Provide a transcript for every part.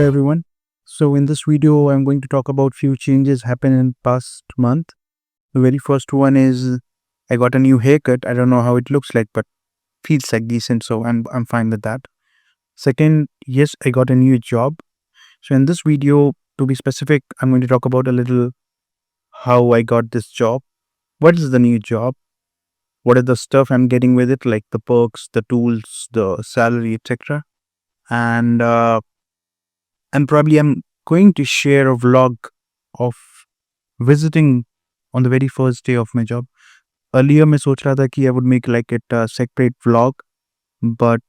everyone. So in this video, I'm going to talk about few changes happened in past month. The very first one is I got a new haircut. I don't know how it looks like, but feels like decent, so I'm fine with that. Second, yes, I got a new job. So in this video, to be specific, I'm going to talk about a little how I got this job. What is the new job? What are the stuff I'm getting with it, like the perks, the tools, the salary, etc. And I'm going to share a vlog of visiting on the very first day of my job. Earlier मैं सोच रहा था कि I would make like it a separate vlog, but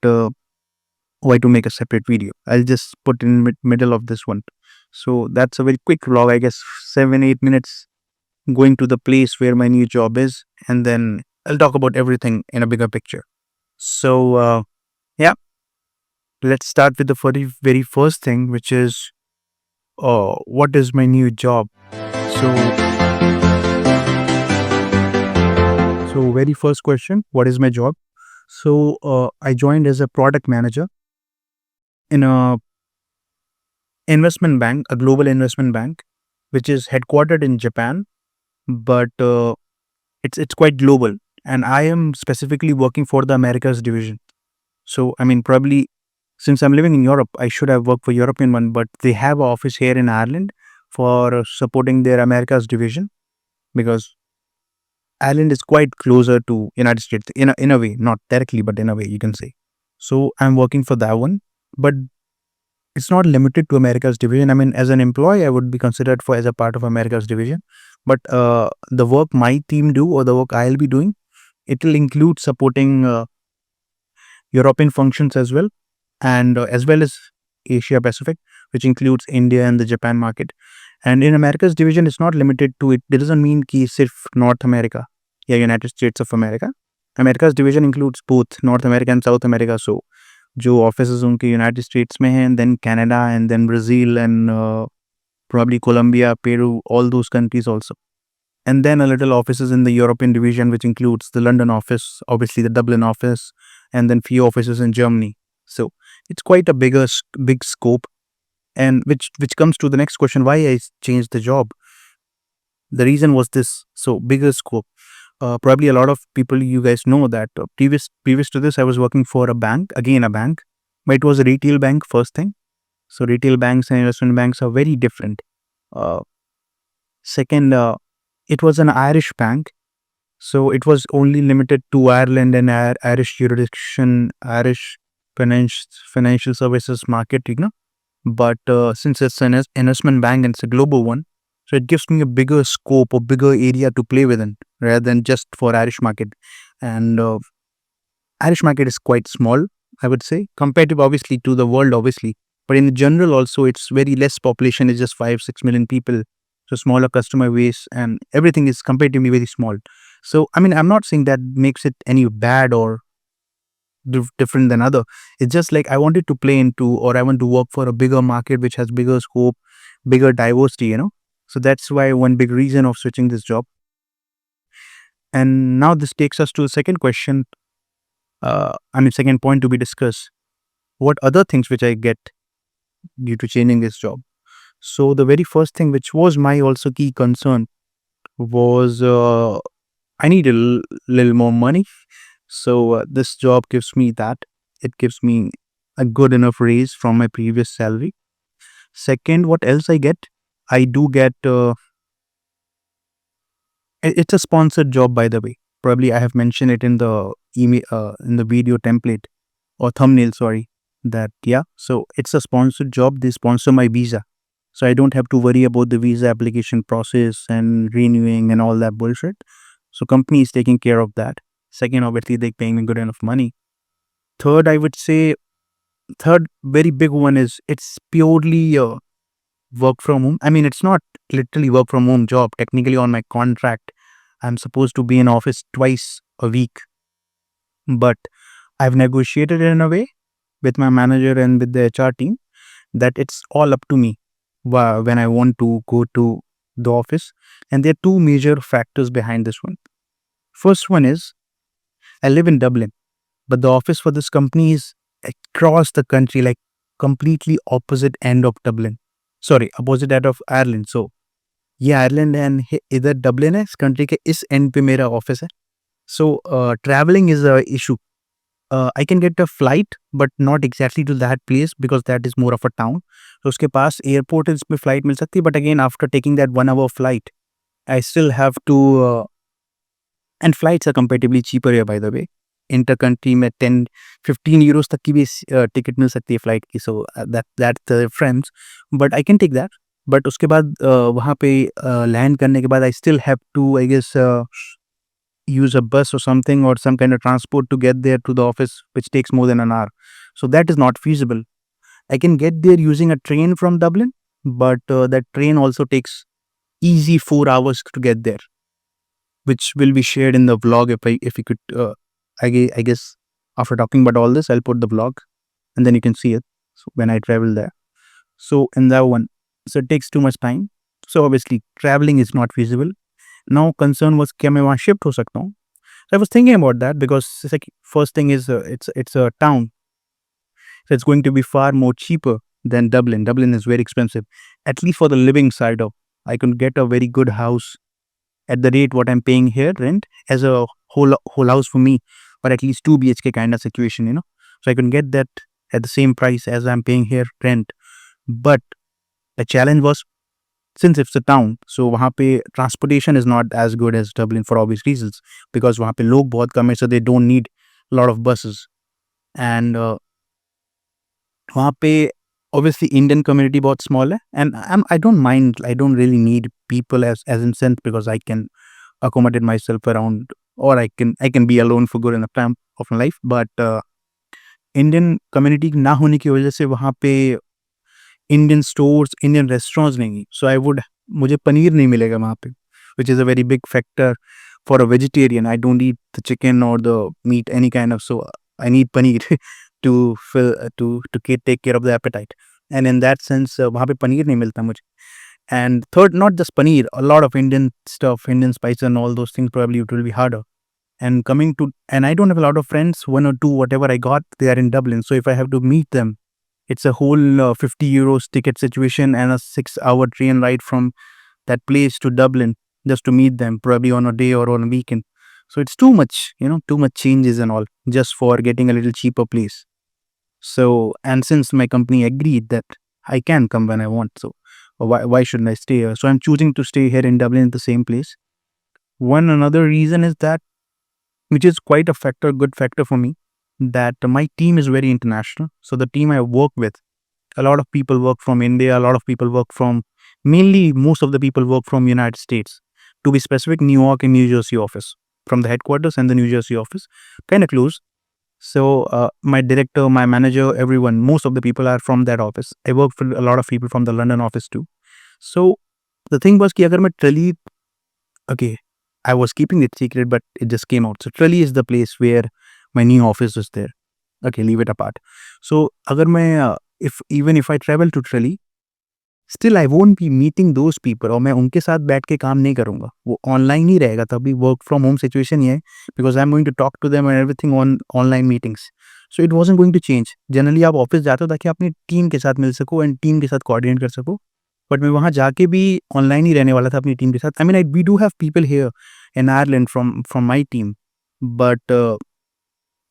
why to make a separate video? I'll just put in middle of this one. So that's a very quick vlog, I guess 7-8 minutes, going to the place where my new job is, and then I'll talk about everything in a bigger picture. So yeah, let's start with the very first thing, which is what is my new job? So very first question, what is my job? So I joined as a product manager in a investment bank, a global investment bank, which is headquartered in Japan, but it's quite global. And I am specifically working for the Americas division. So I mean, probably since I'm living in Europe, I should have worked for European one, but they have an office here in Ireland for supporting their Americas division, because Ireland is quite closer to United States in a way, not directly, but in a way you can say. So I'm working for that one, but it's not limited to America's division. I mean, as an employee, I would be considered for as a part of America's division, but the work my team do, or the work I'll be doing, it will include supporting European functions as well, and as well as Asia Pacific, which includes India and the Japan market. And in America's division, it's not limited to it. It doesn't mean कि सिर्फ North America या United States of America. America's division includes both North America and South America. So जो offices उनके United States में हैं, and then Canada, and then Brazil, and probably Colombia, Peru, all those countries also. And then a little offices in the European division, which includes the London office, obviously the Dublin office, and then few offices in Germany. So it's quite a big scope. And which comes to the next question, why I changed the job. The reason was this: so bigger scope. Probably a lot of people, you guys know that previous to this, I was working for a bank, again a bank, but it was a retail bank first thing. So retail banks and investment banks are very different. Second, it was an Irish bank, so it was only limited to Ireland and Irish jurisdiction, Irish financial services market, you know. But since it's an investment bank and it's a global one, so it gives me a bigger scope or bigger area to play within, rather than just for Irish market. And Irish market is quite small, I would say, comparative obviously to the world, obviously. But in general also, it's very less population, it's just 5-6 million people. So smaller customer base, and everything is comparatively very small. So I mean, I'm not saying that makes it any bad or different than other. It's just like I wanted to play into, or I want to work for a bigger market which has bigger scope, bigger diversity, you know. So that's why one big reason of switching this job. And now this takes us to the second question, second point to be discussed: what other things which I get due to changing this job. So the very first thing, which was my also key concern, was I need a little more money. So this job gives me that. It gives me a good enough raise from my previous salary. Second, what else I get? I do get, it's a sponsored job, by the way. Probably I have mentioned it in the email, in the video template or thumbnail, sorry, that, yeah. So it's a sponsored job. They sponsor my visa. So I don't have to worry about the visa application process and renewing and all that bullshit. So company is taking care of that. Second, obviously, they're paying me good enough money. Third, I would say, third very big one is it's purely work from home. I mean, it's not literally work from home job. Technically, on my contract, I'm supposed to be in office twice a week. But I've negotiated it in a way with my manager and with the HR team that it's all up to me when I want to go to the office. And there are two major factors behind this one. First one is, I live in Dublin, but the office for this company is across the country, like completely opposite end of Dublin. Sorry, opposite end of Ireland. So ये Ireland and इधर Dublin है, इस country के इस and पे मेरा office है. सो travelling is a issue. I can get a flight, but not exactly to that place because that is more of a town. So उसके पास एयरपोर्ट है जिसमें फ्लाइट मिल सकती है, but again after taking that 1 hour flight, I still have to and flights are comparatively cheaper here by the way. Inter country में 10-15 Euros तक की भी ticket मिल सकती है फ्लाइट की. So that's the difference, but I can take that. But उसके बाद वहाँ पे लैंड करने के बाद I still have to I guess use a bus or something or some kind of transport to get there to the office, which takes more than an hour. So that is not feasible. I can get there using a train from Dublin, but that train also takes easy 4 hours to get there, which will be shared in the vlog if you could. I guess after talking about all this, I'll put the vlog, and then you can see it. So when I travel there, so in that one, so it takes too much time. So obviously traveling is not feasible. Now concern was क्या मैं वहाँ shift हो सकता हूँ? So I was thinking about that because it's like first thing is it's a town, so it's going to be far more cheaper than Dublin. Dublin is very expensive, at least for the living side of. I can get a very good house at the rate what I'm paying here rent as a whole house for me, or at least 2 BHK kind of situation, you know. So I can get that at the same price as I'm paying here rent. But the challenge was since it's a town, so वहाँ पे transportation is not as good as Dublin for obvious reasons because वहाँ पे लोग बहुत कम है, so they don't need a lot of buses. And वहाँ पे obviously Indian community बहुत small है, and I don't mind, I don't really need people as in sense because I can accommodate myself around, or I can be alone for good enough time of my life. But Indian community ना होने की वजह से वहाँ पे Indian stores, Indian restaurants नहीं, सो I would मुझे पनीर नहीं मिलेगा वहाँ पे, which is a very big factor for a vegetarian. I don't eat the chicken और the meat any kind of, so I need paneer to fill to take care of the appetite. And in that sense वहाँ पे पनीर नहीं मिलता मुझे. And third, not just paneer, a lot of Indian stuff, Indian spices and all those things, probably it will be harder. And coming to, and I don't have a lot of friends, one or two, whatever I got, they are in Dublin. So if I have to meet them, it's a whole 50 euros ticket situation and a 6 hour train ride from that place to Dublin just to meet them, probably on a day or on a weekend. So it's too much, you know, too much changes and all just for getting a little cheaper place. So, and since my company agreed that I can come when I want, so why shouldn't I stay here? So I'm choosing to stay here in Dublin at the same place. One another reason is that, which is quite a factor, good factor for me, that my team is very international. So the team I work with, a lot of people work from India, a lot of people work from, mainly most of the people work from United States. To be specific, New York and New Jersey office, from the headquarters and the New Jersey office, kind of close. So my director, my manager, everyone, most of the people are from that office. I work for a lot of people from the London office too. So the thing was कि अगर मैं Trelly, okay, I was keeping it secret, but it just came out. So Trelly is the place where my new office is there. Okay, leave it apart. So अगर मैं if I travel to Trelly, still I won't be meeting those people, और मैं उनके साथ बैठ के काम नहीं करूँगा, वो ऑनलाइन ही रहेगा. तभी वर्क फ्रॉम होम सिचुएशन ये है because I am going to talk to them and everything on online meetings. So it wasn't going to change. Generally आप ऑफिस जाते हो ताकि अपनी टीम के साथ मिल सको एंड टीम के साथ कोऑर्डिनेट कर सको, बट मैं वहाँ जाके भी ऑनलाइन ही रहने वाला था अपनी टीम के साथ. I mean we do have people here in Ireland from my team, but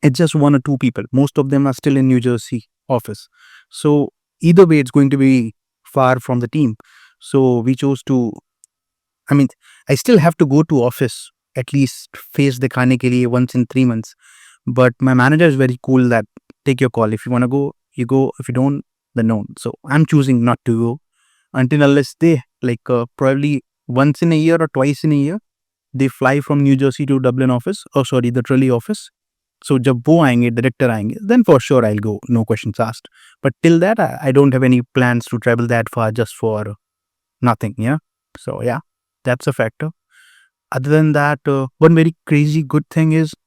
it's just 1 or 2 people. Most of them are still in New Jersey office. So either way, it's going to be far from the team. So we chose to. I mean, I still have to go to office at least face दिखाने के लिए once in 3 months. But my manager is very cool that take your call. If you want to go, you go. If you don't, then no. So I'm choosing not to go until unless they like probably once in a year or twice in a year. They fly from New Jersey to Dublin office, oh sorry, the Trelly office. So जब वो आएंगे, director आएंगे, then for sure I'll go, no questions asked. But till that, I don't have any plans to travel that far just for nothing, yeah. So yeah, that's a factor. Other than that, one very crazy good thing is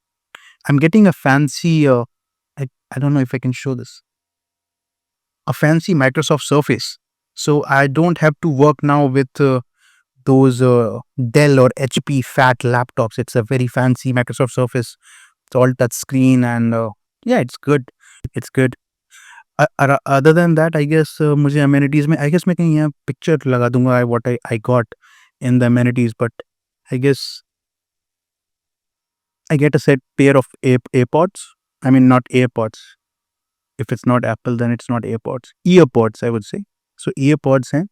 I'm getting a fancy, I don't know if I can show this, a fancy Microsoft Surface. So I don't have to work now with those Dell or HP fat laptops. It's a very fancy Microsoft Surface. It's all touch screen and yeah, it's good. It's good. other than that, I guess मुझे amenities में I guess मैं कहीं यहाँ picture लगा दूंगा what I got in the amenities, but I guess I get a set pair of AirPods. I mean, not AirPods. If it's not Apple, then it's not AirPods. EarPods, I would say. So EarPods हैं,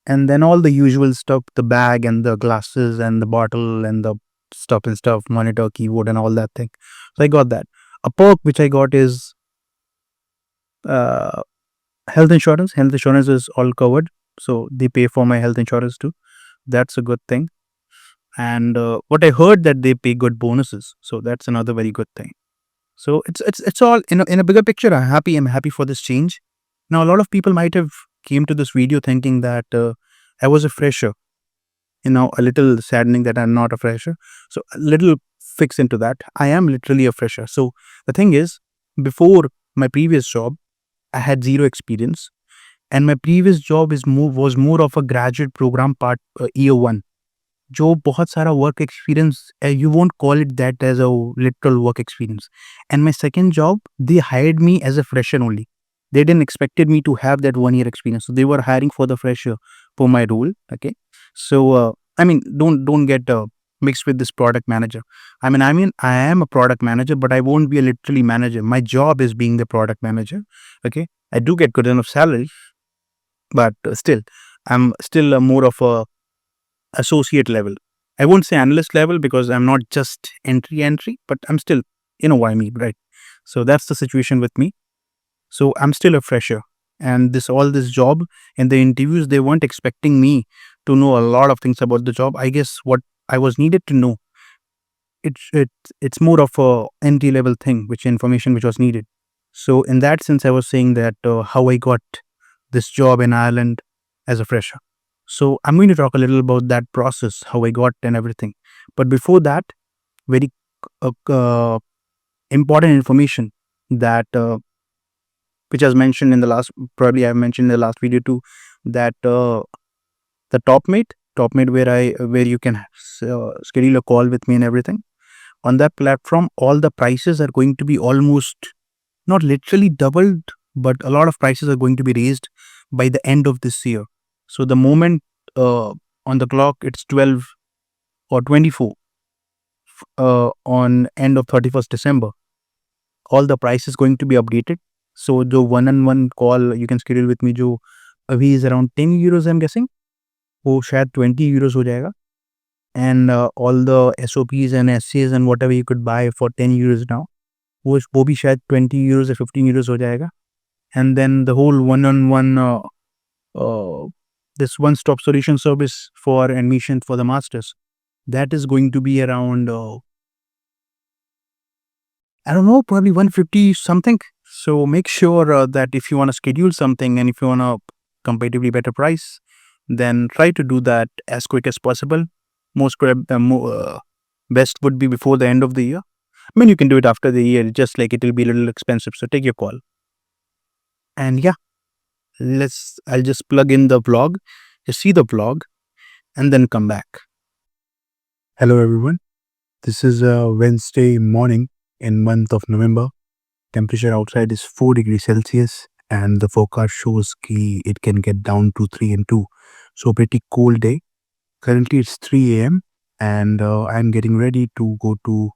and then all the usual stuff, the bag and the glasses and the bottle and the stuff, monitor, keyboard, and all that thing. So I got that. A perk which I got is uh, health insurance. Health insurance is all covered, so they pay for my health insurance too. That's a good thing. And what I heard that they pay good bonuses, so that's another very good thing. So it's all in a bigger picture. I'm happy for this change. Now a lot of people might have came to this video thinking that I was a fresher. A little saddening that I'm not a fresher. So a little fix into that. I am literally a fresher. So the thing is, before my previous job, I had zero experience, and my previous job was more of a graduate program part, year one. जो बहुत सारा work experience, you won't call it that as a literal work experience. And my second job, they hired me as a fresher only. They didn't expected me to have that 1 year experience. So they were hiring for the fresher for my role. Okay. So I mean, don't get mixed with this product manager. I mean, I am a product manager, but I won't be a literally manager. My job is being the product manager. Okay. I do get good enough salary, but still, I'm still more of a associate level. I won't say analyst level because I'm not just entry, but I'm still, you know what I mean, right? So that's the situation with me. So I'm still a fresher, and this job in the interviews, they weren't expecting me to know a lot of things about the job. I guess what I was needed to know, it's more of a entry level thing, which information which was needed. So in that sense, I was saying that how I got this job in Ireland as a fresher. So I'm going to talk a little about that process, how I got and everything. But before that, very important information that which I mentioned in the last, probably I mentioned in the last video too, that the TopMate where you can schedule a call with me and everything. On that platform, all the prices are going to be almost not literally doubled, but a lot of prices are going to be raised by the end of this year. So the moment on the clock it's 12 or 24 on end of 31st December, all the price is going to be updated. So the one-on-one call you can schedule with me, जो अभी is around 10 euros I'm guessing, वो शायद 20 euros हो जाएगा. And all the SOPs and SCs and whatever you could buy for 10 euros now, वो भी शायद 20 euros or 15 euros हो जाएगा. And then the whole one-on-one this one-stop solution service for admission for the masters, that is going to be around I don't know, probably 150 something. So make sure that if you want to schedule something and if you want a comparatively better price, then try to do that as quick as possible. Best would be before the end of the year. I mean, you can do it after the year, just like it will be a little expensive. So take your call. And yeah, I'll just plug in the vlog, just see the vlog, and then come back. Hello everyone. This is a Wednesday morning in month of November. Temperature outside is 4 degrees Celsius and the forecast shows it can get down to 3 and 2. So pretty cold day. Currently it's 3 a.m. and I'm getting ready to go to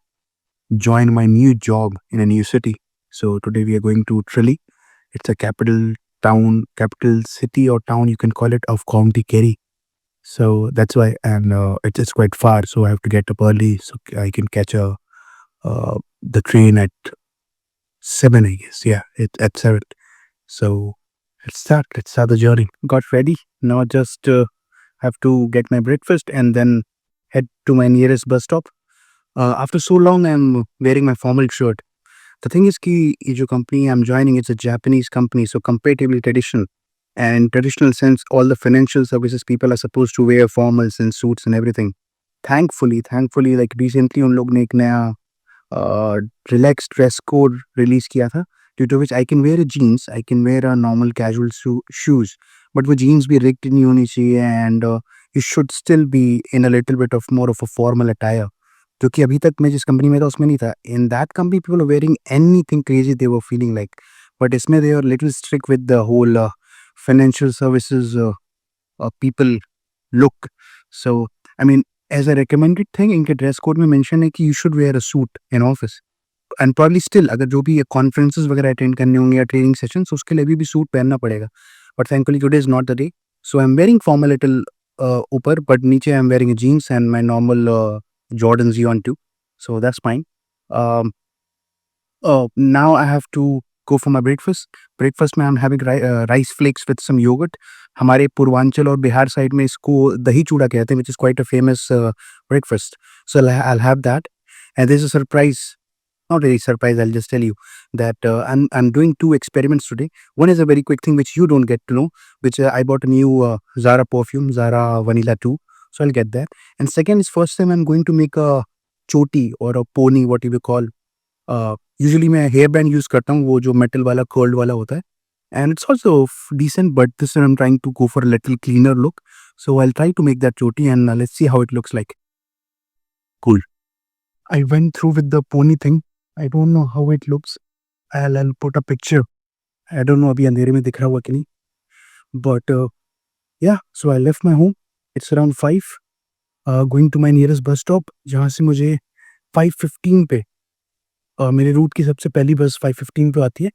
join my new job in a new city. So today we are going to Tralee. It's a capital city or town, you can call it, of County Kerry. So that's why, and it's quite far, so I have to get up early so I can catch the train at 7, I guess. Yeah, it's at 7. So let's start the journey. Got ready. Now just have to get my breakfast and then head to my nearest bus stop. After so long, I'm wearing my formal shirt. The thing is कि ये जो company I'm joining, it's a Japanese company, so comparatively traditional. And in traditional sense, all the financial services people are supposed to wear formals and suits and everything. Thankfully, like recently उन लोग ने एक नया relaxed dress code release किया था, due to which I can wear a jeans, I can wear a normal casual shoes, but वो jeans भी rigged नहीं होनी चाहिए and you should still be in a little bit of more of a formal attire. जो कि अभी तक मैं जिस कंपनी में था उसमें नहीं था. In that company, people were wearing anything crazy they were feeling like. but इसमें they are little strict with the whole financial services people look. So I mean, as a recommended thing, इनके dress code में mention है कि you should wear a suit in office. And probably still अगर जो भी conferences वगैरह attend करने होंगे या training sessions उसके लिए भी suit पहनना पड़ेगा. But thankfully today is not the day. So I'm wearing formal little ऊपर, but नीचे I'm wearing a jeans and my normal Jordan Z-on 2. So that's fine. Now I have to go for my breakfast. Breakfast में I'm having rice flakes with some yogurt. हमारे पूर्वांचल और Bihar side में इसको दही चूड़ा कहते हैं, which is quite a famous breakfast. So I'll have that. And there's a surprise. Not really surprise. I'll just tell you that I'm doing 2 experiments today. One is a very quick thing which you don't get to know, which I bought a new Zara perfume, Zara Vanilla 2. So I'll get that. And second is first time I'm going to make a choti or a pony, what you will call. Usually मैं hair band use करता हूँ, वो जो metal वाला curled वाला होता है, and it's also decent, but this time I'm trying to go for a little cleaner look. So I'll try to make that choti and let's see how it looks like. Cool. I went through with the pony thing. I don't know how it looks. I'll put a picture. I don't know अभी अंधेरे में दिख रहा हुआ कि नहीं. But yeah, so I left my home. It's around 5. Going to my nearest bus stop, जहाँ से मुझे 5:15 पे मेरे रूट की सबसे पहली बस 5:15 पे आती है.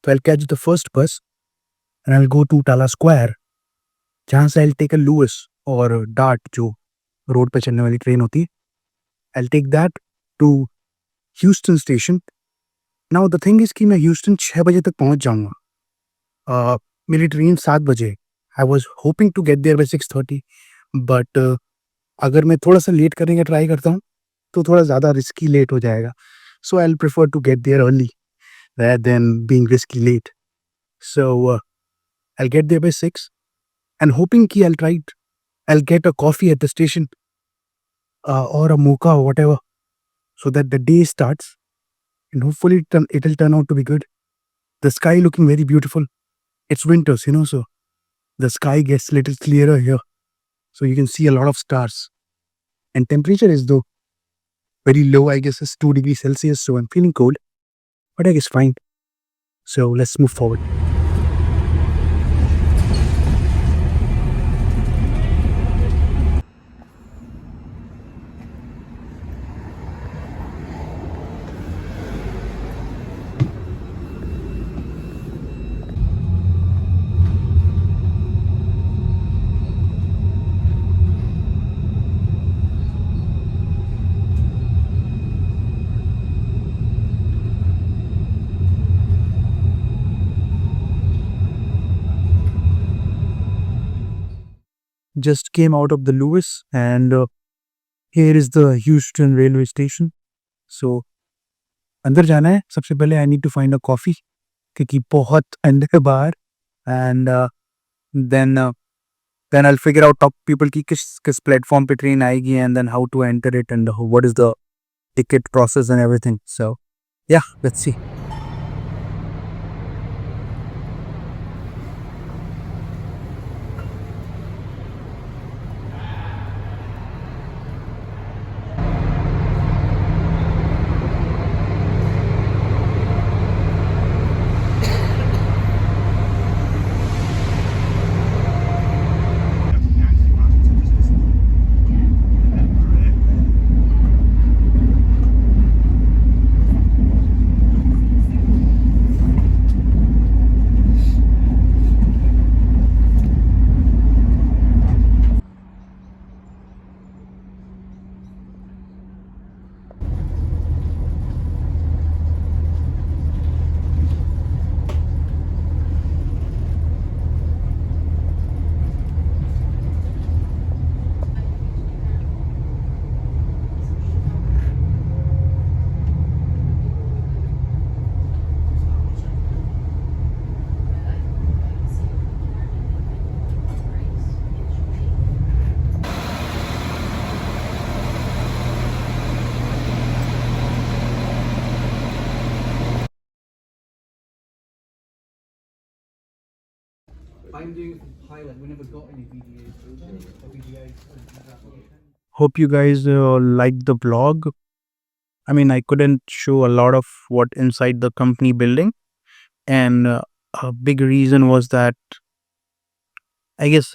तो I'll catch the first bus and I'll go to Tala Square, जहाँ से I'll take a Lewis और Dart जो रोड पे चलने वाली ट्रेन होती है. I'll take that to Houston station. Now the thing is कि मैं Houston 6 बजे तक पहुँच जाऊँगा. मेरी ट्रेन 7 बजे. I was hoping to get there by 6:30, but अगर मैं थोड़ा सा लेट करने का ट्राई करता हूँ तो थोड़ा ज़्यादा रिस्की लेट हो जाएगा. So I'll prefer to get there early rather than being risky late. So I'll get there by 6 and hoping कि I'll get a coffee at the station or a mocha or whatever, so that the day starts and hopefully it'll turn out to be good. The sky looking very beautiful. It's winters, so the sky gets a little clearer here, so you can see a lot of stars. And temperature is though very low. I guess it's 2 degrees Celsius, so I'm feeling cold, but I guess fine. So let's move forward. Just came out of the Lewis and here is the Houston railway station. So अंदर जाना है. सबसे पहले I need to find a coffee क्योंकि बहुत अंदर है बाहर, and then I'll figure out top people की किस प्लेटफॉर्म पे ट्रेन आएगी and then how to enter it and what is the ticket process and everything. So yeah, let's see. I'm doing it from Thailand. We never got any VDAs or VDAs. Hope you guys liked the vlog. I mean, I couldn't show a lot of what inside the company building, and a big reason was that I guess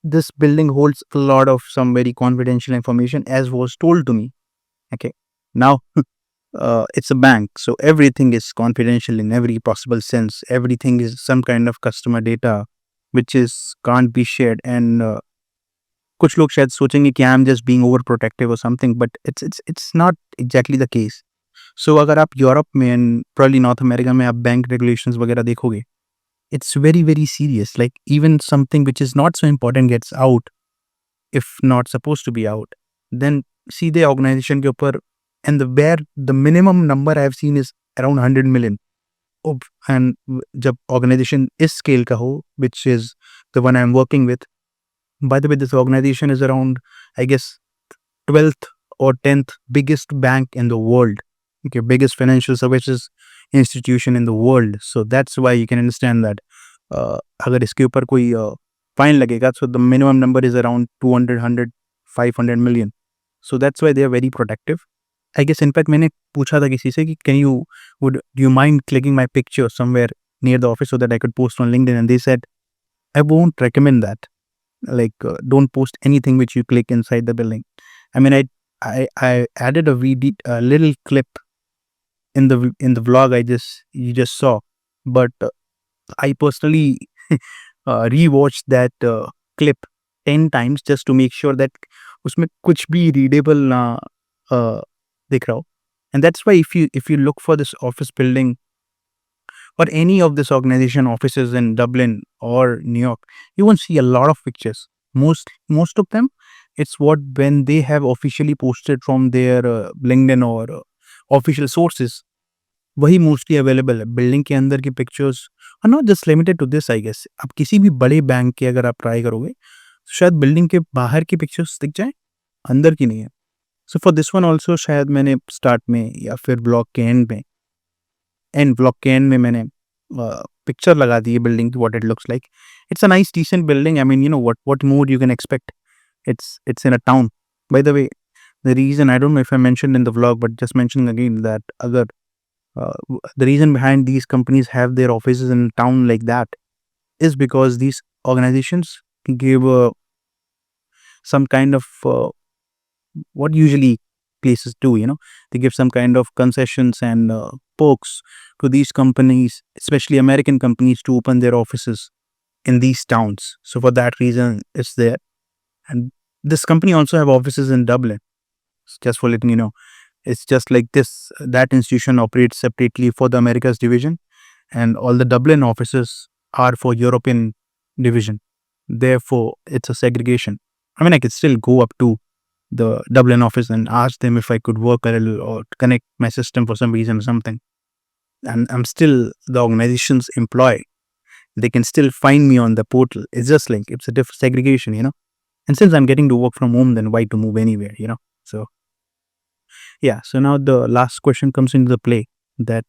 this building holds a lot of some very confidential information, as was told to me. Okay, now it's a bank, so everything is confidential in every possible sense. Everything is some kind of customer data which is can't be shared, and कुछ लोग शायद सोचेंगे कि I am just being over protective और something, but it's not exactly the case. So अगर आप Europe में and probably north America में आप बैंक रेगुलेशंस वगैरह देखोगे, it's very very serious. Like even something which is not so important gets out if not supposed to be out, then सीधे organisation के ऊपर. And the minimum number I have seen is around 100 million. And जब organisation इस scale का हो, which is the one I am working with. By the way, this organization is around, I guess, 12th or 10th biggest bank in the world. Okay, biggest financial services institution in the world. So that's why you can understand that अगर इसके ऊपर कोई fine लगेगा, so the minimum number is around 200, 100, 500 million. So that's why they are very protective. I guess in fact मैंने पूछा था किसी से कि do you mind clicking my picture somewhere near the office so that I could post on LinkedIn, and they said I won't recommend that. Like don't post anything which you click inside the building. I mean, I added a little clip in the vlog you just saw, but I personally rewatched that clip 10 times just to make sure that उसमें कुछ भी readable ना दिख रहा हो. And that's why if you look for this office building or any of this organization offices in Dublin or New York, you won't see a lot of pictures. Most of them, it's what when they have officially posted from their LinkedIn or official sources, वही mostly available है. Building के अंदर की pictures are not just limited to this. I guess आप किसी भी बड़े bank के अगर आप ट्राई करोगे, तो शायद बिल्डिंग के बाहर की पिक्चर्स दिख जाए, अंदर की नहीं है. So for this one also शायद मैंने स्टार्ट में या फिर ब्लॉग के एंड में मैंने पिक्चर लगा दी है बिल्डिंग की, what it looks like. It's a nice decent building. I mean you know what more you can expect. It's in a town. By the way, the reason, I don't know if I mentioned in the vlog, but just mentioning again that agar the reason behind these companies have their offices in a town like that is because these organizations give some kind of what usually places do, they give some kind of concessions and perks to these companies, especially American companies, to open their offices in these towns. So for that reason it's there. And this company also have offices in Dublin, just for letting you know. It's just like this, that institution operates separately for the Americas division, and all the Dublin offices are for European division. Therefore, it's a segregation. I mean, I could still go up to the Dublin office and ask them if I could work a little or connect my system for some reason or something. And I'm still the organization's employee. They can still find me on the portal. It's just like, it's a different segregation, And since I'm getting to work from home, then why to move anywhere, So, yeah. So now the last question comes into the play, that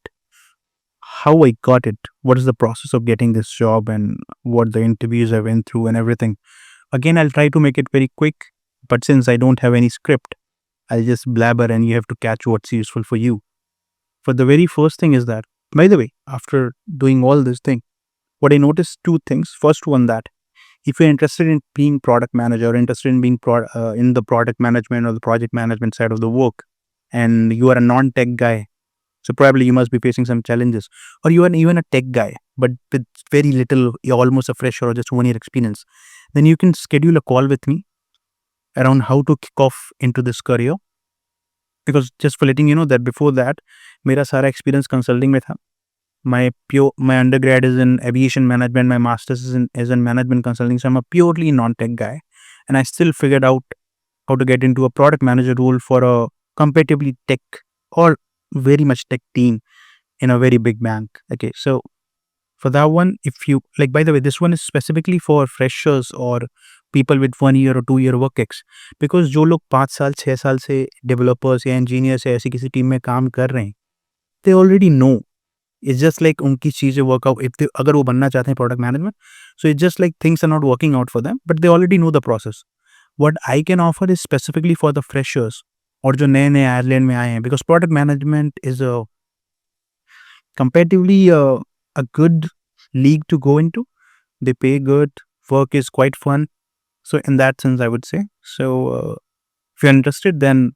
how I got it. What is the process of getting this job and what the interviews I went through and everything. Again, I'll try to make it very quick, but since I don't have any script, I'll just blabber and you have to catch what's useful for you. For the very first thing is that, by the way, after doing all this thing, what I noticed, two things. First one, that if you're interested in being product manager or interested in being in the product management or the project management side of the work, and you are a non-tech guy, so probably you must be facing some challenges, or you are even a tech guy but with very little, you're almost a fresher or just 1 year experience, then you can schedule a call with me around how to kick off into this career. Because just for letting you know that before that, मेरा सारा experience consulting में था. My undergrad is in aviation management. My master's is in management consulting. So I'm a purely non-tech guy, and I still figured out how to get into a product manager role for a comparatively tech or very much tech team in a very big bank. Okay, so for that one, if you like, by the way, this one is specifically for freshers or people with 1 year or 2 year work ex. Because जो लोग 5 साल 6 साल से developers या engineers या ऐसी किसी team में काम कर रहे हैं, they already know. It's just like उनकी चीज़ें workout, अगर वो बनना चाहते हैं product management, so it's just like things are not working out for them, but they already know the process. What I can offer is specifically for the freshers और जो नए नए आयरलैंड में आए हैं, because product management is a comparatively a good league to go into. They pay good, work is quite fun. So in that sense, I would say. So if you're interested, then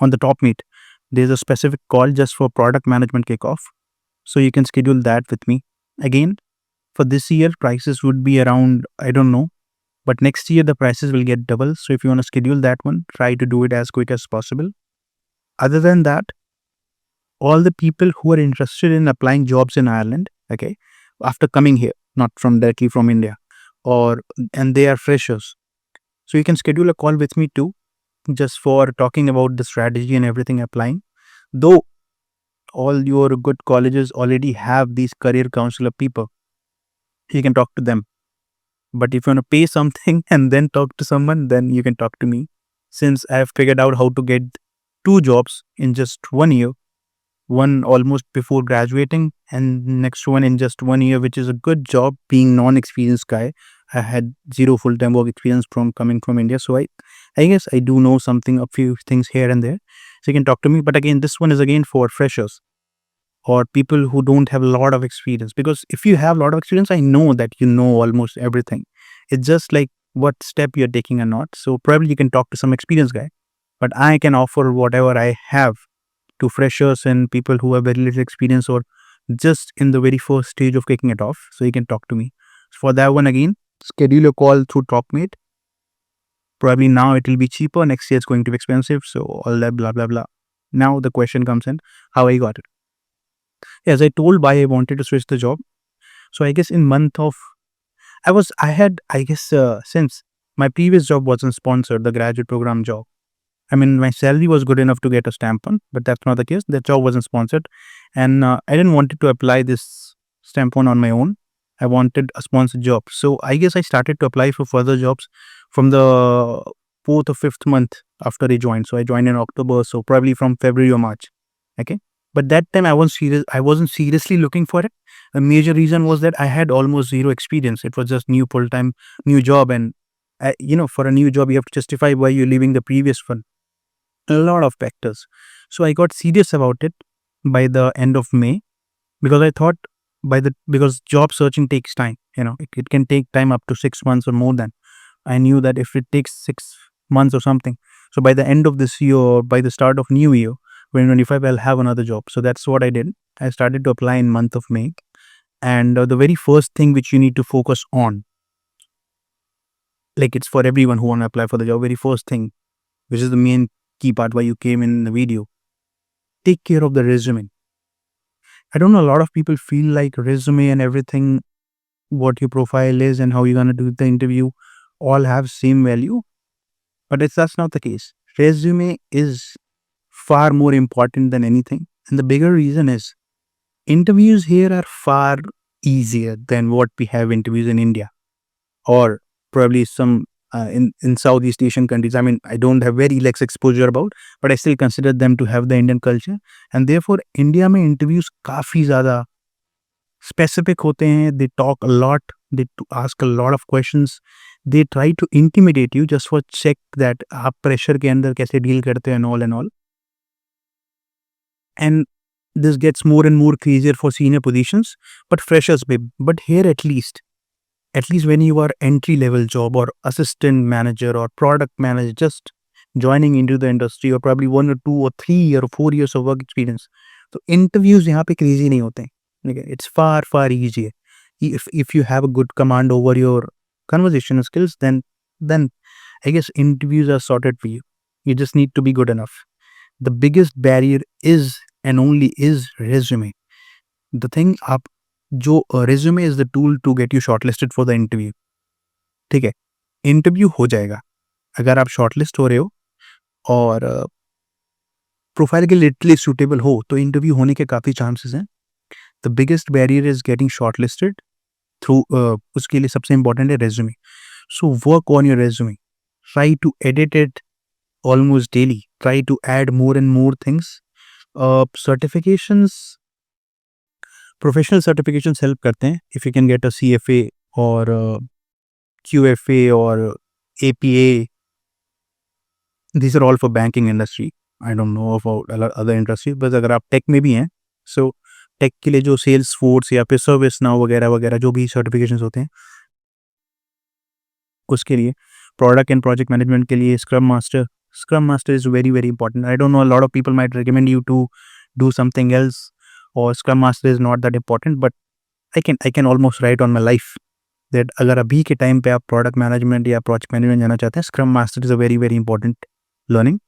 on the top meet, there's a specific call just for product management kickoff. So you can schedule that with me. Again, for this year, prices would be around, I don't know, but next year the prices will get double. So if you want to schedule that one, try to do it as quick as possible. Other than that, all the people who are interested in applying jobs in Ireland, okay, after coming here, not from directly from India, and they are freshers. So you can schedule a call with me too, just for talking about the strategy and everything applying. Though all your good colleges already have these career counselor people, you can talk to them. But if you want to pay something and then talk to someone, then you can talk to me. Since I have figured out how to get 2 jobs in just 1 year, one almost before graduating and next one in just 1 year, which is a good job being non-experienced guy. I had zero full-time work experience from coming from India. So I guess I do know something, a few things here and there. So you can talk to me. But again, this one is again for freshers or people who don't have a lot of experience. Because if you have a lot of experience, I know that you know almost everything. It's just like what step you're taking or not. So probably you can talk to some experienced guy. But I can offer whatever I have to freshers and people who have very little experience or just in the very first stage of kicking it off. So you can talk to me. For that one again, schedule a call through TalkMate. Probably now it will be cheaper. Next year it's going to be expensive. So all that blah blah blah. Now the question comes in, how I got it. As I told why I wanted to switch the job. So I guess in month of since my previous job wasn't sponsored, the graduate program job. I mean, my salary was good enough to get a stamp on, but that's not the case. That job wasn't sponsored, and I didn't wanted to apply this stamp on my own. I wanted a sponsored job, so I guess I started to apply for further jobs from the 4th or 5th month after I joined. So I joined in October, so probably from February or March. Okay, but that time I wasn't serious. I wasn't seriously looking for it. The major reason was that I had almost zero experience. It was just new full-time new job, and for a new job you have to justify why you're leaving the previous one. A lot of factors. So I got serious about it by the end of May because I thought because job searching takes time. It can take time up to 6 months or more than. I knew that if it takes 6 months or something, so by the end of this year or by the start of new year, 2025, I'll have another job. So that's what I did. I started to apply in month of May, and the very first thing which you need to focus on, like it's for everyone who want to apply for the job, very first thing, which is the main key part why you came in the video, take care of the resume. I don't know, a lot of people feel like resume and everything, what your profile is and how you're going to do the interview, all have same value, but that's not the case. Resume is far more important than anything, and the bigger reason is interviews here are far easier than what we have interviews in India or probably some in Southeast Asian countries. I mean, I don't have very less exposure about, but I still consider them to have the Indian culture, and therefore India में interviews काफी ज़्यादा specific होते हैं. They talk a lot, they ask a lot of questions, they try to intimidate you just for check that आप pressure के अंदर कैसे deal करते हैं and all. And this gets more and more crazier for senior positions, but freshers, babe. But here at least when you are entry level job or assistant manager or product manager, just joining into the industry or probably 1 or 2 or 3 or 4 years of work experience, so interviews यहाँ पे crazy नहीं होते हैं. Okay, it's far easier. If you have a good command over your conversation skills, then I guess interviews are sorted for you. You just need to be good enough. The biggest barrier is and only is resume. The thing आप जो resume is the tool to get you shortlisted for the interview. ठीक है, interview हो जाएगा अगर आप shortlist हो रहे हो और प्रोफाइल के लिटरली सूटेबल हो तो इंटरव्यू होने के काफ़ी चांसेस हैं. The biggest barrier is getting shortlisted through उसके लिए सबसे इंपॉर्टेंट है resume. So work on your resume, try to edit it almost daily, try to add more and more things. Certifications, professional certifications help करते हैं. If you can get a CFA or QFA or APA, these are all for banking industry. I don't know about other industries, but अगर आप tech में भी हैं, so take के लिए जो सेल्स फोर्स या फिर सर्विस नाउ वगैरह वगैरह जो भी सर्टिफिकेशंस होते हैं, उसके लिए प्रोडक्ट एंड प्रोजेक्ट मैनेजमेंट के लिए scrum master is very very important. I don't know, a lot of people might recommend you to do something else, और scrum master is not that important, but I can almost write on my life that अगर अभी के time पे आप product management या project management जाना चाहते हैं, scrum master is a very very important learning.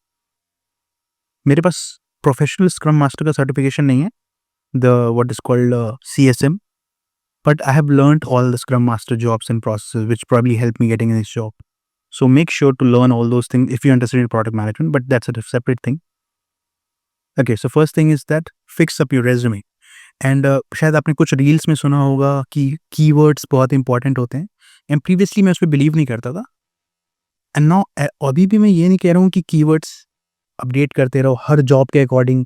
मेरे पास प्रोफेशनल स्क्रम मास्टर का सर्टिफिकेशन नहीं है, the what is called CSM, but I have learned all the Scrum Master jobs and processes, which probably helped me getting in this job. So make sure to learn all those things if you're interested in product management, but that's a separate thing. Okay, so first thing is that fix up your resume. And शायद आपने कुछ reels में सुना होगा कि keywords बहुत important होते हैं, एंड प्रीवियसली मैं उस पर बिलीव नहीं करता था. एंड नाउ अभी भी मैं ये नहीं कह रहा हूँ कि कीवर्ड्स अपडेट करते रहो, हर जॉब के अकॉर्डिंग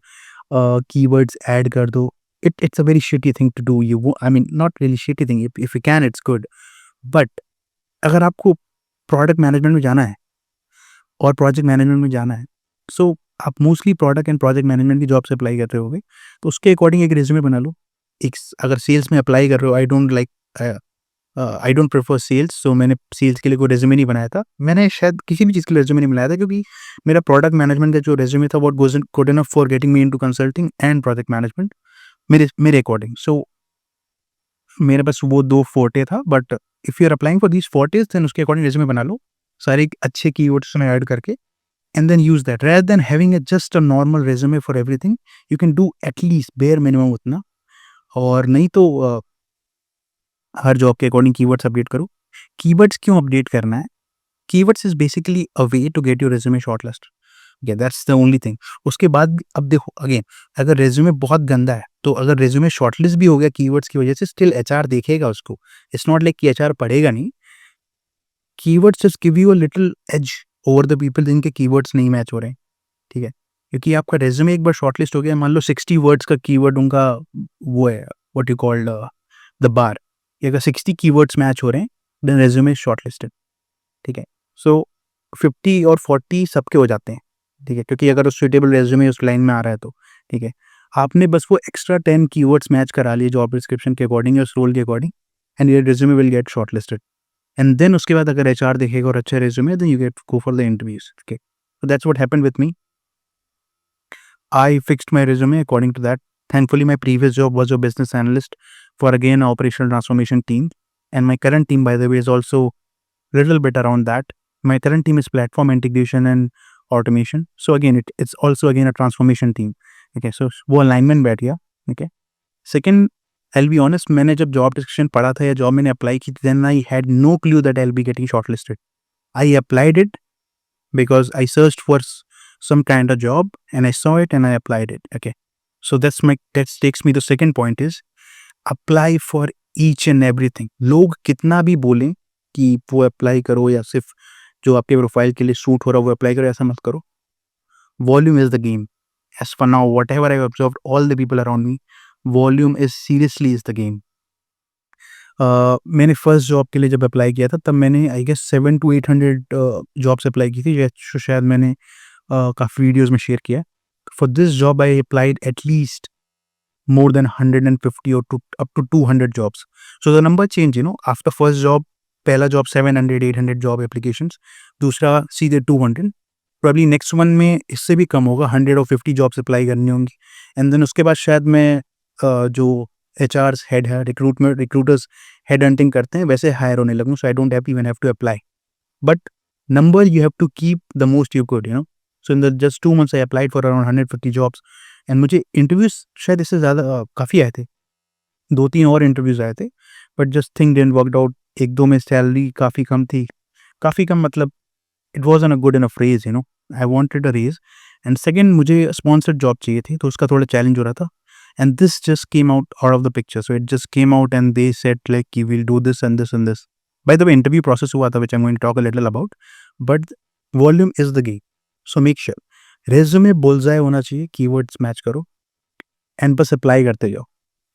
कीवर्ड्स ऐड कर दो. It's a very shitty thing to do. I mean, not really shitty thing. If you can, it's good. But अगर आपको प्रोडक्ट मैनेजमेंट में जाना है और प्रोजेक्ट मैनेजमेंट में जाना है, सो आप mostly product and project management की जॉब से अप्लाई कर रहे होगे, तो उसके अकॉर्डिंग एक रिज्यूमे बना लो. अगर सेल्स में अप्लाई कर रहे हो, आई डोंट प्रेफर सेल्स, सो मैंने सेल्स के लिए कोई रेज्यूमे नहीं बनाया था. मैंने शायद किसी भी चीज़ के लिए रेज्यूमे नहीं बनाया था, क्योंकि मेरा प्रोडक्ट मैनेजमेंट का जो रेज्यूमे था वो wasn't good enough for getting me into consulting and project management मेरे अकॉर्डिंग. सो मेरे पास वो 2 फोर्टे था, but if you are applying for these fortes then उसके अकॉर्डिंग रेज्यूमे बना लो, सारे अच्छे कीवर्ड्स उसमें ऐड करके, and then use that rather than having just a normal resume for everything. You can do at least bare minimum उतना, और नहीं तो हर जॉब के अकॉर्डिंग कीवर्ड्स अपडेट करो. कीवर्ड्स क्यों अपडेट करना है? Keywords is basically a way to get your resume shortlist. या दैट्स द ओनली थिंग. उसके बाद भी अब देखो अगेन, अगर रेज्यूमे बहुत गंदा है, तो अगर रेज्यूमे शॉर्टलिस्ट भी हो गया कीवर्ड्स की वजह से, स्टिल एचआर देखेगा उसको. इट्स नॉट लाइक कि एचआर पढ़ेगा नहीं. Keywords just give you a little edge over the people जिनके कीवर्ड्स नहीं मैच हो रहे हैं, ठीक है? क्योंकि आपका रेज्यूमे एक बार शॉर्टलिस्ट हो गया, मान लो 60 वर्ड्स का कीवर्ड उनका वो है, what you called the bar. अगर 60 कीवर्ड्स मैच हो रहे हैं, देन रेज्यूमे इज शॉर्टलिस्टेड, ठीक है? सो 50 और 40 सबके हो जाते हैं, ठीक है? क्योंकि अगर उस सुटेबल रेज्यूमे उस लाइन में आ रहा है तो, ठीक है? आपने बस वो एक्स्ट्रा 10 कीवर्ड्स मैच करा लिए जॉब डिस्क्रिप्शन के अकॉर्डिंग या उस रोल के according, and your resume will get shortlisted. And then उसके बाद अगर एचआर देखेगा और अच्छा resume, then you get go for the interviews. Okay, so that's what happened with me. I fixed my resume according to that. Thankfully, my previous job was a business analyst for again operational transformation team, and my current team, by the way, is also little bit around that. My current team is platform integration and automation. So again, it's also again a transformation team. Okay, so वो alignment बैठ गया. Okay. Second, I'll be honest, मैंने जब job description पढ़ा था या job मैंने apply की थी, then I had no clue that I'll be getting shortlisted. I applied it because I searched for some kind of job and I saw it and I applied it. Okay, so that takes me to second point is apply for each and everything. लोग कितना भी बोलें कि वो apply करो या सिर्फ जो आपके प्रोफाइल के लिए सूट हो रहा है वो अप्लाई करो, ऐसा मत करो. Volume is the game. As for now whatever I observe all the people around me, volume is seriously is the game. मैंने फर्स्ट जॉब के लिए जब अप्लाई किया था, तब मैंने I guess 700 to 800 jobs apply की थी, जो शायद मैंने काफ़ी वीडियोज़ में शेयर किया. For this job I applied at least more than 150 or up to 200 jobs. So the number change, after first job, पहला job 700, 800 job applications, दूसरा सीधे 200. Probably next one में इससे भी कम होगा, 100 or 50 jobs अप्लाई करनी होंगी. And then उसके बाद शायद मैं जो HRs हेड है, रिक्रूटर्स हेड हंटिंग करते हैं, वैसे हायर होने लगूँ. So I don't even have to apply. But number you have to keep the most you could, So in the just 2 months I applied for around 150 jobs. And मुझे interviews शायद इससे ज़्यादा काफ़ी आए थे, 2-3 और इंटरव्यूज़ आए थे, but just thing didn't worked out. 1-2 में सैलरी काफ़ी कम थी. काफ़ी कम मतलब it wasn't a good enough raise, I wanted a raise. And second, मुझे स्पॉन्सर्ड जॉब चाहिए थी, तो उसका थोड़ा चैलेंज हो रहा था. And this just came out of the picture. So it just came out and they said like कि we will do this and this and this. By the way, interview process हुआ था, which I am going to talk a little about, but volume is the game. So make sure resume बुलजाय होना चाहिए, keywords match करो, and बस apply करते जाओ.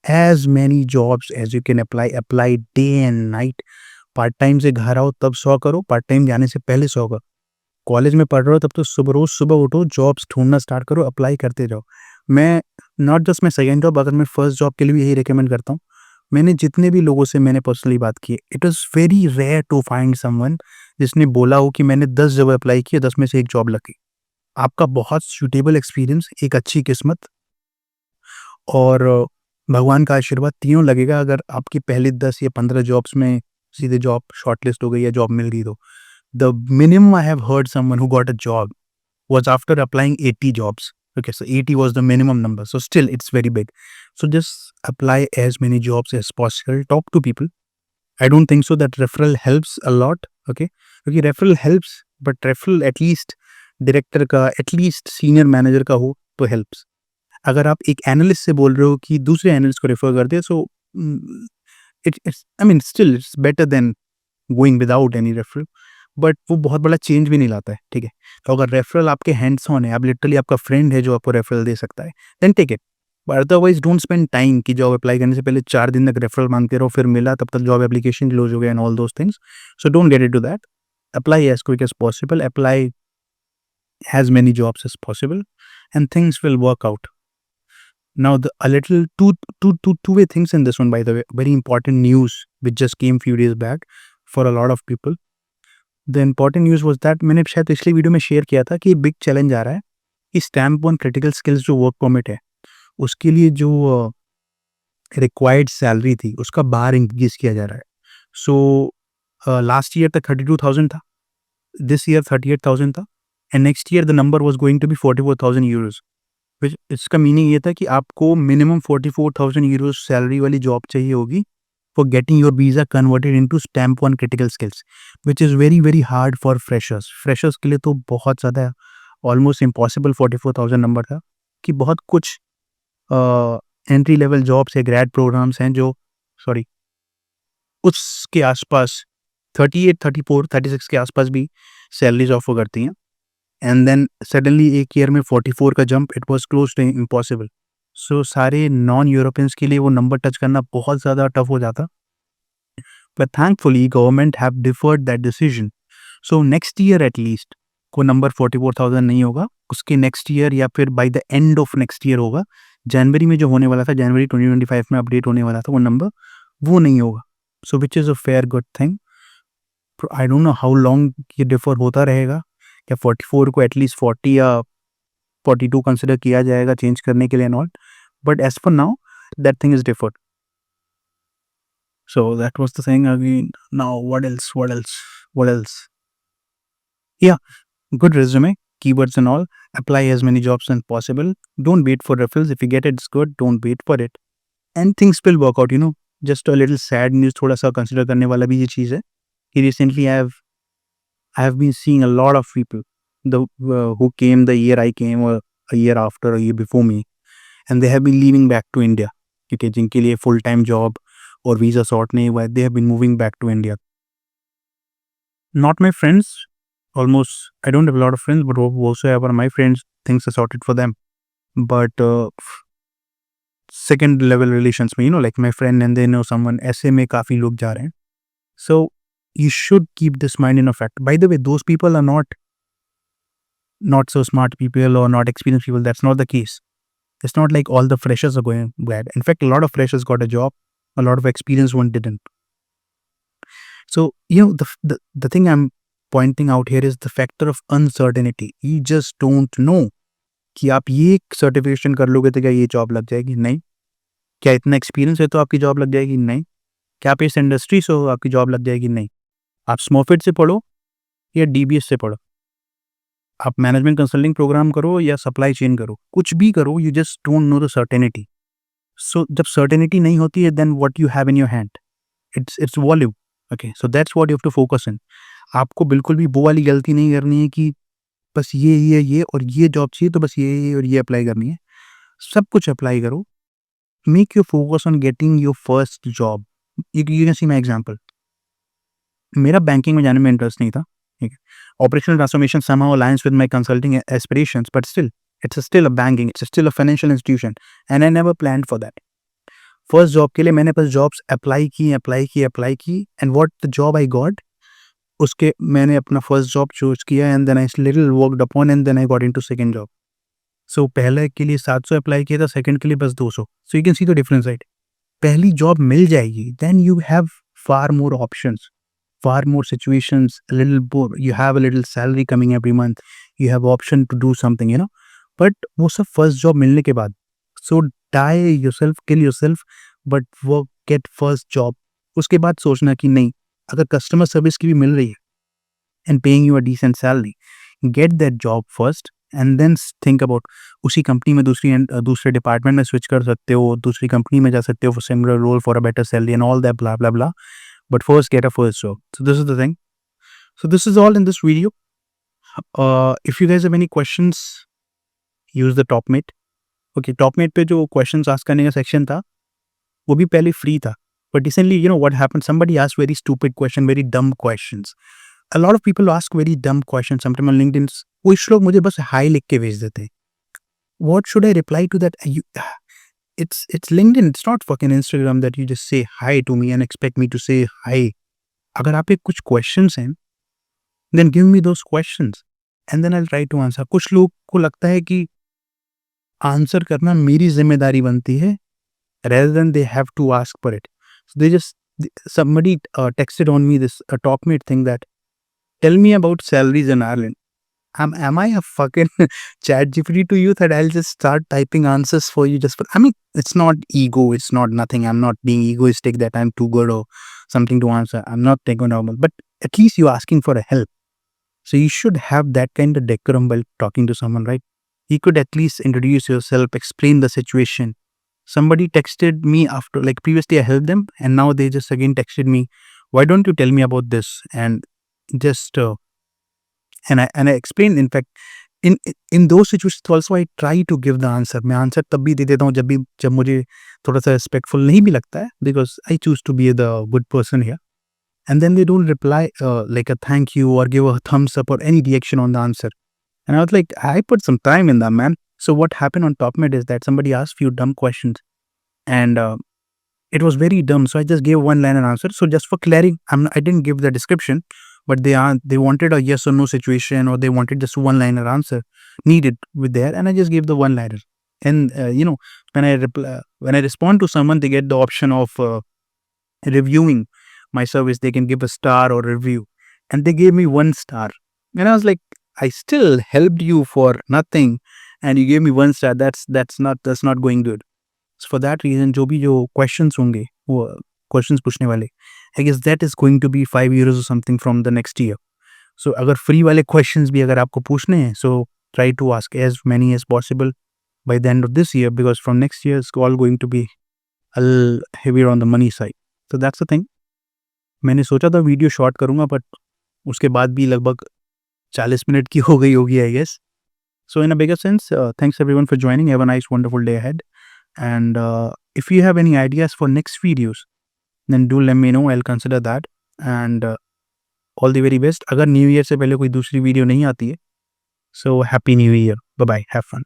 As many jobs as you can apply day and night. Part time से घर आओ तब 100 करो, पार्ट टाइम जाने से पहले 100 करो. कॉलेज में पढ़ रहे हो तब तो रोज सुबह उठो, जॉब्स ढूंढना स्टार्ट करो, अप्लाई करते जाओ. मैं नॉट जस्ट मैं सेकंड जॉब, अगर मैं फर्स्ट जॉब के लिए भी यही रिकमेंड करता हूँ। मैंने जितने भी लोगों से मैंने पर्सनली बात की है, it is very rare to find someone जिसने बोला हो कि मैंने 10 जगह अप्लाई किया, 10 में से 1 जॉब लगी। आपका बहुत सूटेबल एक्सपीरियंस, एक अच्छी किस्मत और भगवान का आशीर्वाद तीनों लगेगा अगर आपकी पहली 10 या 15 जॉब्स में सीधे जॉब शॉर्टलिस्ट हो गई या जॉब मिल गई तो। The minimum I have heard someone who got a job was after applying 80 jobs. Okay, so 80 was the minimum number. So still, it's very big. So just apply as many jobs as possible. Talk to people. I don't think so that referral helps a lot. Okay, क्योंकि referral helps, but referral at least director का, at least senior manager का हो तो helps. अगर आप एक analyst से बोल रहे हो कि दूसरे एनालिस्ट को रेफर कर दे, so it's I mean still it's better than going without any referral, but वो बहुत बड़ा चेंज भी नहीं लाता है, ठीक है। तो अगर रेफरल आपके हैंड्स ऑन है, आप लिटरली आपका फ्रेंड है जो आपको रेफरल दे सकता है, then take it. But otherwise don't spend time कि जॉब अप्लाई करने से पहले 4 दिन तक रेफरल मांगते रहो, फिर मिला तब तक जॉब एप्लीकेशन क्लोज हो गया and all those things. So don't get into that. Apply as quick as possible, apply as many jobs as possible, and things will work out. Now, a little two-way things in this one, by the way, very important news which just came few days back for a lot of people. The important news was that मैंने शायद पिछली video में share किया था कि big challenge आ रहा है कि स्टैम्प वन क्रिटिकल स्किल्स जो वर्क परमिट है उसके लिए जो रिक्वायर्ड सैलरी थी उसका बार इंक्रीज किया जा रहा है। सो लास्ट ईयर तक 32,000 था, दिस ईयर 38,000 था, and next year the number was going to be 44,000 euros. इसका मीनिंग ये था कि आपको मिनिमम 44,000 यूरोज सैलरी वाली जॉब चाहिए होगी for getting your visa converted into stamp 1 critical skills, which is very very hard for freshers. Freshers के लिए तो बहुत ज़्यादा almost impossible 44,000 नंबर था कि बहुत कुछ एंट्री लेवल जॉब्स या ग्रेड प्रोग्राम्स हैं जो सॉरी उसके आसपास 38, 34, 36 के आसपास भी सैलरीज ऑफर करती हैं, एंड देन सडनली एक ईयर में 44 का jump, it was close to impossible. So सारे नॉन यूरोपियंस के लिए वो नंबर टच करना बहुत ज़्यादा टफ हो जाता, but thankfully government have deferred that decision. So next year at least को नंबर 44,000 नहीं होगा, उसके नेक्स्ट ईयर या फिर by the end of next year होगा। जनवरी में जो होने वाला था, जनवरी 2025 में अपडेट होने वाला था वो नंबर, वो नहीं होगा। So which is a fair good thing. I don't know how long ये डिफर होता रहेगा, क्या 44 को एटलीस्ट 40 या 42 कंसिडर किया जाएगा चेंज करने के लिए and all, but as for now that thing is deferred. So that was the thing again. Now what else? What else? What else? Yeah, good resume, keywords and all. Apply as many jobs as possible. Don't wait for referrals. If you get it, it's good. Don't wait for it. And things will work out, you know. Just a little sad news थोड़ा सा consider करने वाला भी ये चीज़ है कि recently I have been seeing a lot of people who came the year I came or a year after, a year before me, and they have been leaving back to India. Okay, जिनके लिए full time job और visa sort नहीं हुआ है, they have been moving back to India. Not my friends, almost I don't have a lot of friends, but whosoever my friends, things are sorted for them. But second level relations में, you know, like my friend and they know someone, ऐसे में काफ़ी लोग जा रहे हैं. So you should keep this mind in effect. By the way, those people are not so smart people or not experienced people. That's not the case. It's not like all the freshers are going bad. In fact, a lot of freshers got a job. A lot of experienced one didn't. So, you know, the thing I'm pointing out here is the factor of uncertainty. You just don't know कि आप ये certification कर लोगे तो क्या ये job लग जाएगी? नहीं। क्या इतना एक्सपीरियंस है तो आपकी जॉब लग जाएगी? नहीं। क्या आप इस इंडस्ट्री से हो आपकी जॉब लग जाएगी? नहीं। आप स्मॉफिट से पढ़ो या डीबीएस से पढ़ो, आप मैनेजमेंट कंसल्टिंग प्रोग्राम करो या सप्लाई चेन करो, कुछ भी करो, you just don't know the certainty. So जब सर्टेनिटी नहीं होती है, then what you have in your hand, it's volume. Okay, so that's what you have to focus in. आपको बिल्कुल भी वो वाली गलती नहीं करनी है कि बस ये और ये जॉब चाहिए तो बस ये और ये अप्लाई करनी है। सब कुछ अप्लाई करो। Make your focus on getting your first job. You can C my example. मेरा बैंकिंग में जाने में इंटरेस्ट नहीं था, ठीक है। Operational transformation somehow aligns with my consulting aspirations, but still it's still a banking, it's still a financial institution, and I never planned for that. First job के लिए मैंने बस जॉब्स अप्लाई की, and what the job I got, उसके मैंने अपना first job choose किया, and then I little worked upon, and then I got into second job. So पहले के लिए 700 अप्लाई किया था, सेकंड के लिए बस 200. So you can see the difference, right? पहली जॉब मिल जाएगी, then you have far more options, far more situations, a little more, you have a little salary coming every month, you have option to do something, you know. But वो सब first job मिलने के बाद, so die yourself, kill yourself, but work, get first job. उसके बाद सोचना कि नहीं, अगर customer service की भी मिल रही है and paying you a decent salary, get that job first and then think about उसी कंपनी में दूसरे डिपार्टमेंट में स्विच कर सकते हो, दूसरी कंपनी में जा सकते हो for similar role for a better salary and all that blah blah blah. But first get a first job. So this is the thing. So this is all in this video. If you guys have any questions, use the TopMate. Okay, TopMate पे जो questions ask करने का section था, वो भी पहले free था. But recently, you know what happened? Somebody asked very stupid question, very dumb questions. A lot of people ask very dumb questions. Sometimes on LinkedIn, कुछ लोग मुझे बस hi लिख के भेज देते हैं. What should I reply to that? It's LinkedIn. It's not fucking Instagram that you just say hi to me and expect me to say hi. अगर आप एक कुछ questions हैं, then give me those questions and then I'll try to answer. कुछ लोग को लगता है कि आंसर करना मेरी जिम्मेदारी बनती है rather than they have to ask for it. So somebody texted on me this TalkMate thing that tell me about salaries in Ireland. Am I a fucking chat GPT to you that I'll just start typing answers for you I mean, it's not ego, it's not nothing. I'm not being egoistic that I'm too good or something to answer. I'm not taking normal, but at least you're asking for a help. So you should have that kind of decorum while talking to someone, right? You could at least introduce yourself, explain the situation. Somebody texted me after, like previously I helped them and now they just again texted me, why don't you tell me about this? And just and I explained, in fact, in those situations also I try to give the answer. मैं answer तब भी दे देता हूँ जब मुझे थोड़ा सा respectful नहीं भी लगता है, because I choose to be the good person here. And then they don't reply like a thank you or give a thumbs up or any reaction on the answer. And I was like, I put some time in that, man. So what happened on TopMate is that somebody asked few dumb questions and it was very dumb. So I just gave one-liner answer. So just for clarity, I didn't give the description, but they wanted a yes or no situation, or they wanted just one-liner answer needed with there, and I just gave the one-liner. And you know, when I respond to someone, they get the option of reviewing my service. They can give a star or review, and they gave me 1 star, and I was like, I still helped you for nothing, and you gave me 1 star. That's not going good. So for that reason, जो questions होंगे, वो questions पूछने वाले, I guess that is going to be 5 euros or something from the next year. So अगर free वाले questions भी अगर आपको पूछने हैं, so try to ask as many as possible by the end of this year, because from next year it's all going to be a little heavier on the money side. So that's the thing. मैंने सोचा था video short करूँगा, but उसके बाद भी लगभग 40 minute की हो गई होगी, I guess. So in a bigger sense, thanks everyone for joining. Have a nice, wonderful day ahead. And if you have any ideas for next videos, then do let me know. I'll consider that. And all the very best. अगर new year से पहले कोई दूसरी video नहीं आती है, so happy new year. Bye bye. Have fun.